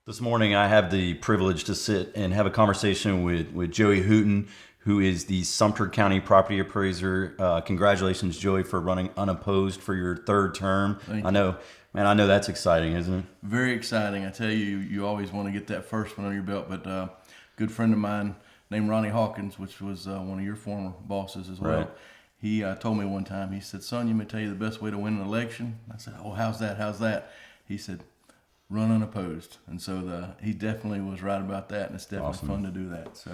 This morning, I have the privilege to sit and have a conversation with Joey Hooten, who is the Sumter County Property Appraiser. Congratulations, Joey, for running unopposed for your third term. Thank I you. know, man, I know that's exciting, isn't it? Very exciting. I tell you, you always want to get that first one under your belt. But a good friend of mine named Ronnie Hawkins, which was one of your former bosses as well, Right. he told me one time, he said, "Son, you may tell you the best way to win an election." I said, "Oh, how's that? How's that?" He said, "Run unopposed." And so he definitely was right about that, and it's definitely Awesome. fun to do that. So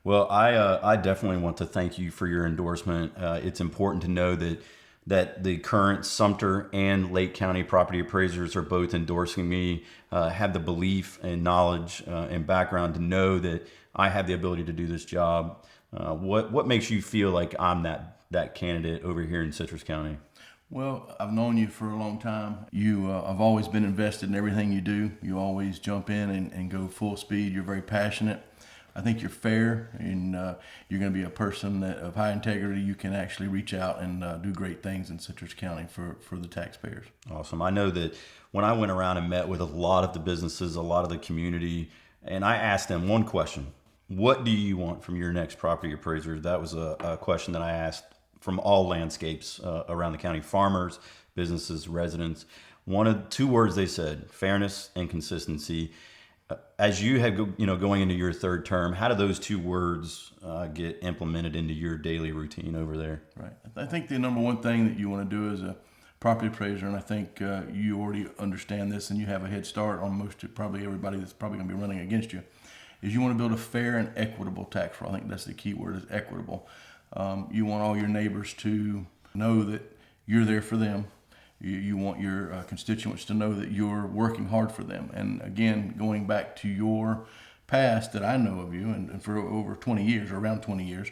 Well, I definitely want to thank you for your endorsement. It's important to know that the current Sumter and Lake County property appraisers are both endorsing me, have the belief and knowledge and background to know that I have the ability to do this job. What makes you feel like I'm that candidate over here in Citrus County? Well, I've known you for a long time. I've always been invested in everything you do. You always jump in and go full speed. You're very passionate. I think you're fair, and you're going to be a person of high integrity. You can actually reach out and do great things in Citrus County for the taxpayers. Awesome. I know that when I went around and met with a lot of the businesses, a lot of the community, and I asked them one question: what do you want from your next property appraiser? That was a question that I asked from all landscapes around the county: farmers, businesses, residents. One of two words they said: fairness and consistency. As you had, going into your third term, how do those two words get implemented into your daily routine over there? Right. I think the number one thing that you want to do as a property appraiser, and I think you already understand this, and you have a head start on probably everybody that's probably going to be running against you, is you want to build a fair and equitable tax roll. I think that's the key word, is equitable. You want all your neighbors to know that you're there for them. You want your constituents to know that you're working hard for them. And again, going back to your past that I know of you, and for over 20 years, or around 20 years,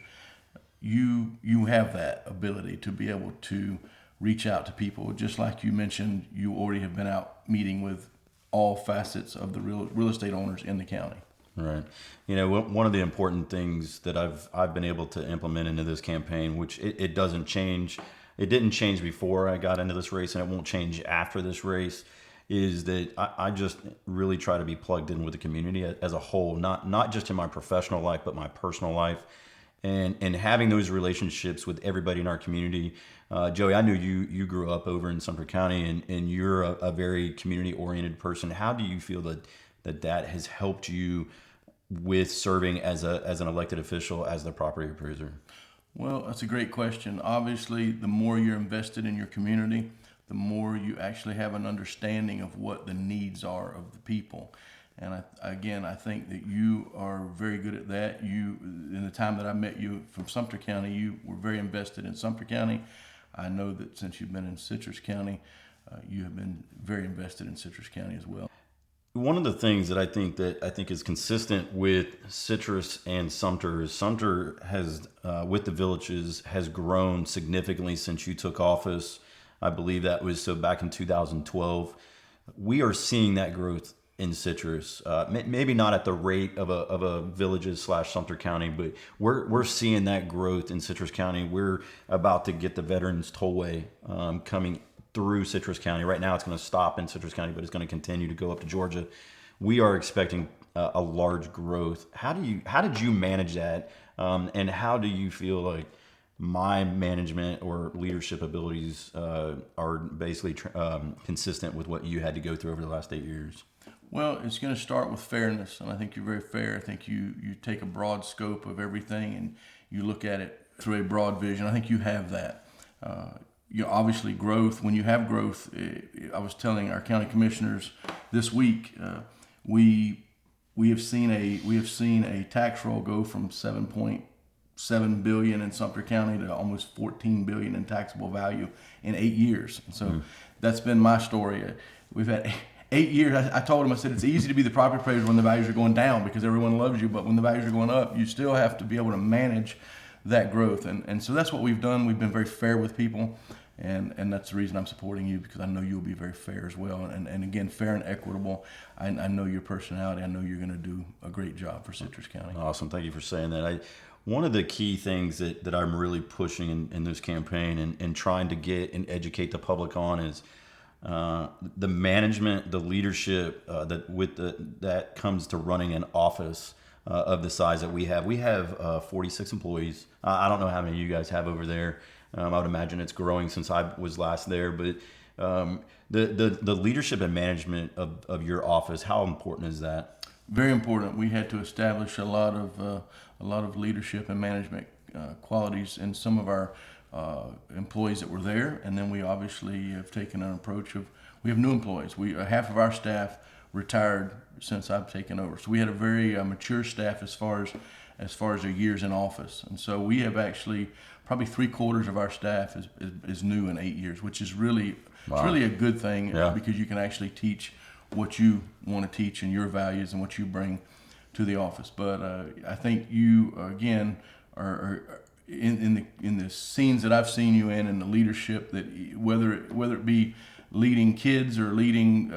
you have that ability to be able to reach out to people. Just like you mentioned, you already have been out meeting with all facets of the real estate owners in the county. Right. One of the important things that I've been able to implement into this campaign, which it doesn't change. It didn't change before I got into this race, and it won't change after this race, is that I just really try to be plugged in with the community as a whole, not just in my professional life, but my personal life, and having those relationships with everybody in our community. Joey, I knew you grew up over in Sumter County, and you're a very community-oriented person. How do you feel that has helped you with serving as an elected official, as the property appraiser? Well, that's a great question. Obviously, the more you're invested in your community, the more you actually have an understanding of what the needs are of the people. And I think that you are very good at that. In the time that I met you from Sumter County, you were very invested in Sumter County. I know that since you've been in Citrus County, you have been very invested in Citrus County as well. One of the things that I think is consistent with Citrus and Sumter is Sumter has, with the villages, has grown significantly since you took office. I believe that was so back in 2012. We are seeing that growth in Citrus, maybe not at the rate of a villages / Sumter County, but we're seeing that growth in Citrus County. We're about to get the Veterans Tollway coming through Citrus County. Right now it's going to stop in Citrus County, but it's going to continue to go up to Georgia. We are expecting a large growth. How did you manage that? And how do you feel like my management or leadership abilities are basically consistent with what you had to go through over the last 8 years? Well, it's going to start with fairness, and I think you're very fair. I think you take a broad scope of everything and you look at it through a broad vision. I think you have that. Obviously growth. When you have growth, I was telling our county commissioners this week, we have seen a tax roll go from 7.7 billion in Sumter County to almost 14 billion in taxable value in 8 years. And so that's been my story. We've had 8 years. I told him, I said, it's easy to be the property appraiser when the values are going down because everyone loves you, but when the values are going up, you still have to be able to manage that growth. And so that's what we've done. We've been very fair with people. And that's the reason I'm supporting you, because I know you'll be very fair as well. And again, fair and equitable. I know your personality. I know you're going to do a great job for Citrus County. Awesome. Thank you for saying that. One of the key things that I'm really pushing in this campaign and trying to get and educate the public on is the management, the leadership that comes to running an office of the size that we have. We have 46 employees. I don't know how many you guys have over there. I would imagine it's growing since I was last there, but the leadership and management of your office, how important is that? Very important. We had to establish a lot of leadership and management qualities in some of our employees that were there, and then we obviously have taken an approach of we have new employees. We half of our staff retired since I've taken over, so we had a very mature staff as far as their years in office, and so we have actually probably 3/4 of our staff is new in 8 years, which is really Wow. it's really a good thing Yeah. because you can actually teach what you want to teach and your values and what you bring to the office. But I think you again are in the scenes that I've seen you in and the leadership that whether it be leading kids or leading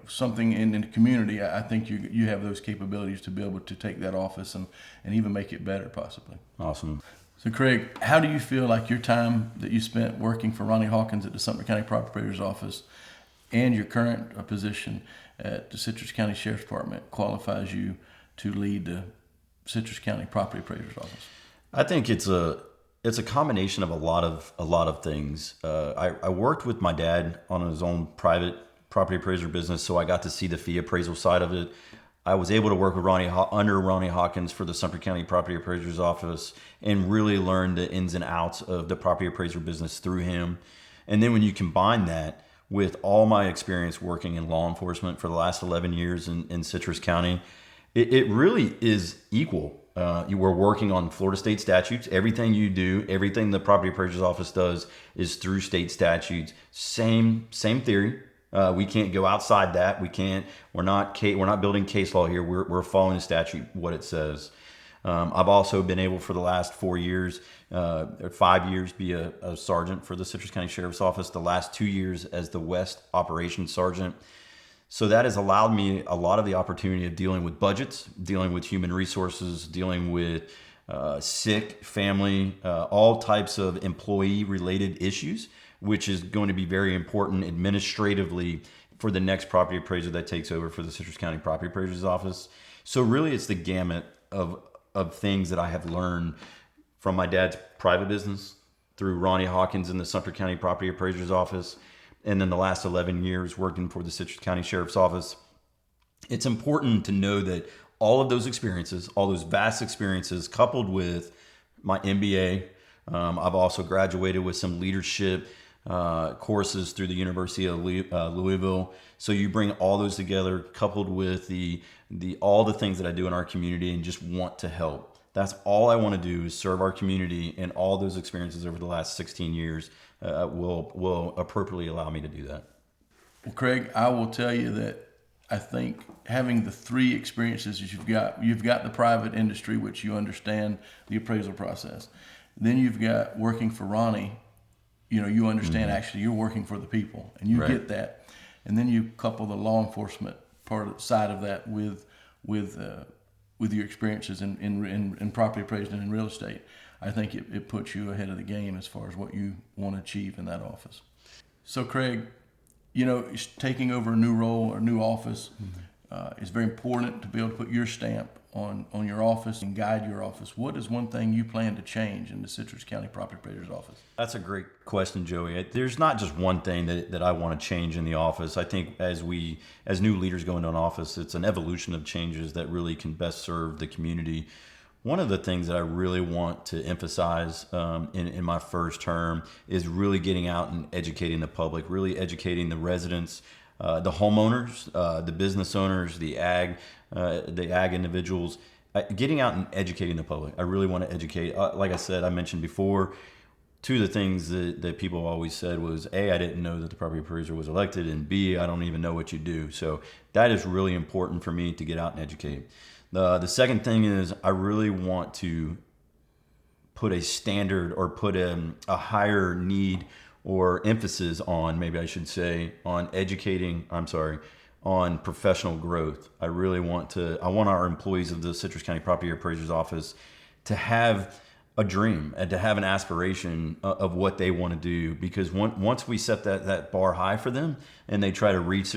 something in the community, I think you have those capabilities to be able to take that office and even make it better possibly. Awesome. So Craig, how do you feel like your time that you spent working for Ronnie Hawkins at the Sumter County Property Appraiser's office and your current position at the Citrus County Sheriff's Department qualifies you to lead the Citrus County Property Appraiser's office? I think it's a combination of a lot of things. I worked with my dad on his own private property appraiser business, so I got to see the fee appraisal side of it. I was able to work with under Ronnie Hawkins for the Sumter County Property Appraiser's office and really learn the ins and outs of the property appraiser business through him. And then when you combine that with all my experience working in law enforcement for the last 11 years in Citrus County, it really is equal. You were working on Florida state statutes. Everything you do, everything the property appraiser's office does is through state statutes. Same theory. We can't go outside that. We're not building case law here. We're following the statute, what it says. I've also been able for the last 4 years, or 5 years, be a sergeant for the Citrus County Sheriff's Office. The last 2 years as the West Operations Sergeant. So that has allowed me a lot of the opportunity of dealing with budgets, dealing with human resources, dealing with sick family, all types of employee-related issues, which is going to be very important administratively for the next property appraiser that takes over for the Citrus County Property Appraiser's office. So really it's the gamut of things that I have learned from my dad's private business through Ronnie Hawkins in the Sumter County Property Appraiser's office, and then the last 11 years working for the Citrus County Sheriff's Office. It's important to know that all of those experiences, all those vast experiences, coupled with my MBA, I've also graduated with some leadership courses through the University of Louisville. So you bring all those together, coupled with all the things that I do in our community and just want to help. That's all I want to do is serve our community, and all those experiences over the last 16 years will appropriately allow me to do that. Well, Craig, I will tell you that I think having the 3 experiences that you've got the private industry, which you understand the appraisal process. Then you've got working for Ronnie, you understand actually you're working for the people and you get that. And then you couple the law enforcement side of that with your experiences in property appraisal and in real estate. I think it puts you ahead of the game as far as what you want to achieve in that office. So Craig, taking over a new role or new office is very important to be able to put your stamp on your office and guide your office. What is one thing you plan to change in the Citrus County Property Appraiser's office? That's a great question, Joey. There's not just one thing that I want to change in the office. I think as new leaders go into an office, it's an evolution of changes that really can best serve the community. One of the things that I really want to emphasize in my first term is really getting out and educating the public, really educating the residents, the homeowners, the business owners, the ag individuals, getting out and educating the public. I really want to educate. Like I said, I mentioned before, two of the things that people always said was, A, I didn't know that the property appraiser was elected, and B, I don't even know what you do. So that is really important for me to get out and educate. The second thing is I really want to put a standard or put a higher need or emphasis on, maybe I should say, on on professional growth. I want our employees of the Citrus County Property Appraiser's office to have a dream and to have an aspiration of what they want to do, because once we set that bar high for them and they try to reach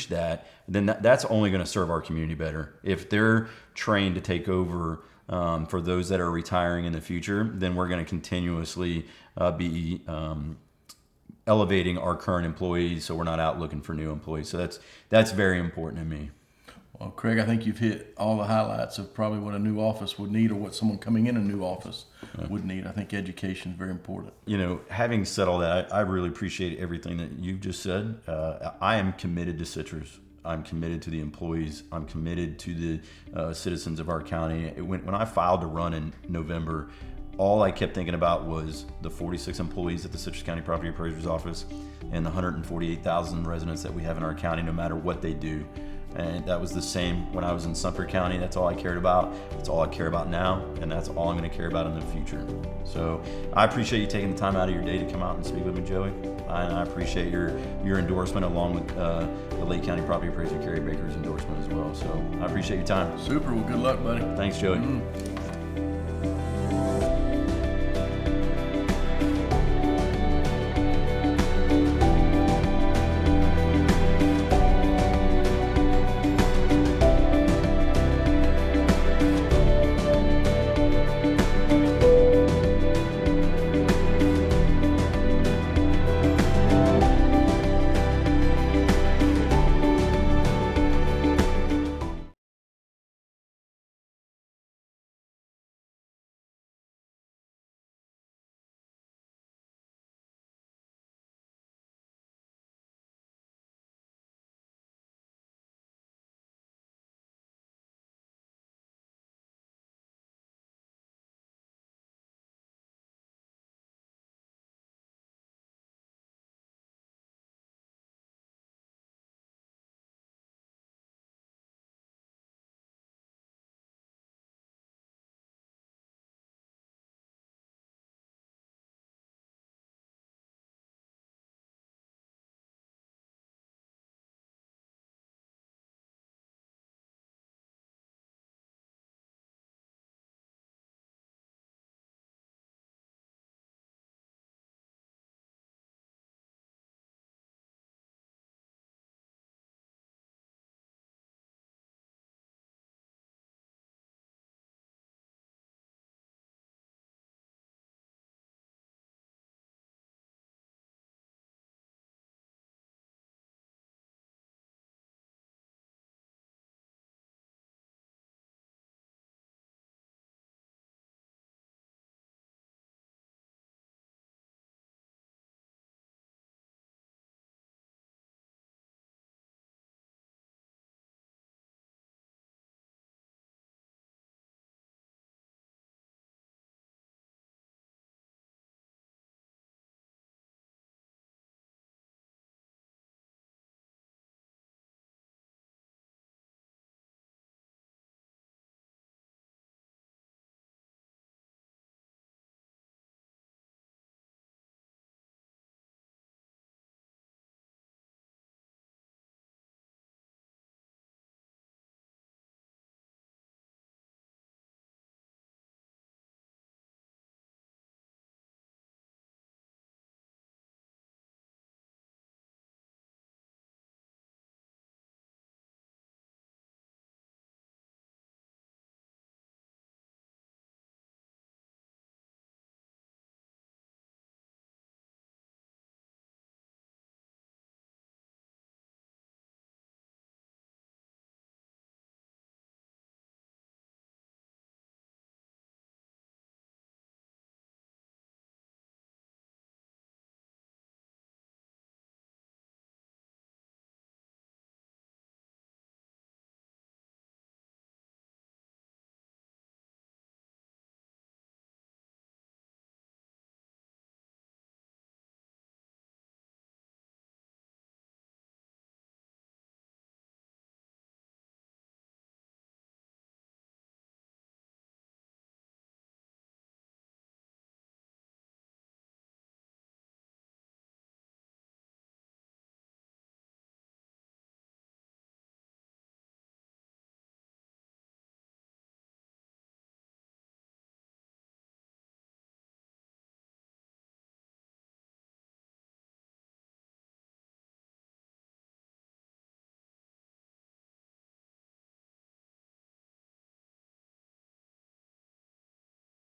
that, then that's only going to serve our community better. If they're trained to take over for those that are retiring in the future, then we're going to continuously be elevating our current employees, so we're not out looking for new employees. So that's very important to me. Well, Craig, I think you've hit all the highlights of probably what a new office would need, or what someone coming in a new office would need. I think education is very important. Having said all that, I really appreciate everything that you've just said. I am committed to Citrus. I'm committed to the employees. I'm committed to the citizens of our county. When I filed to run in November, all I kept thinking about was the 46 employees at the Citrus County Property Appraiser's office and the 148,000 residents that we have in our county, no matter what they do. And that was the same when I was in Sumter County. That's all I cared about. That's all I care about now, and that's all I'm going to care about in the future. So I appreciate you taking the time out of your day to come out and speak with me, Joey. And I appreciate your endorsement, along with the Lake County Property Appraiser Kerry Baker's endorsement as well. So I appreciate your time. Super. Well, good luck, buddy. Thanks, Joey.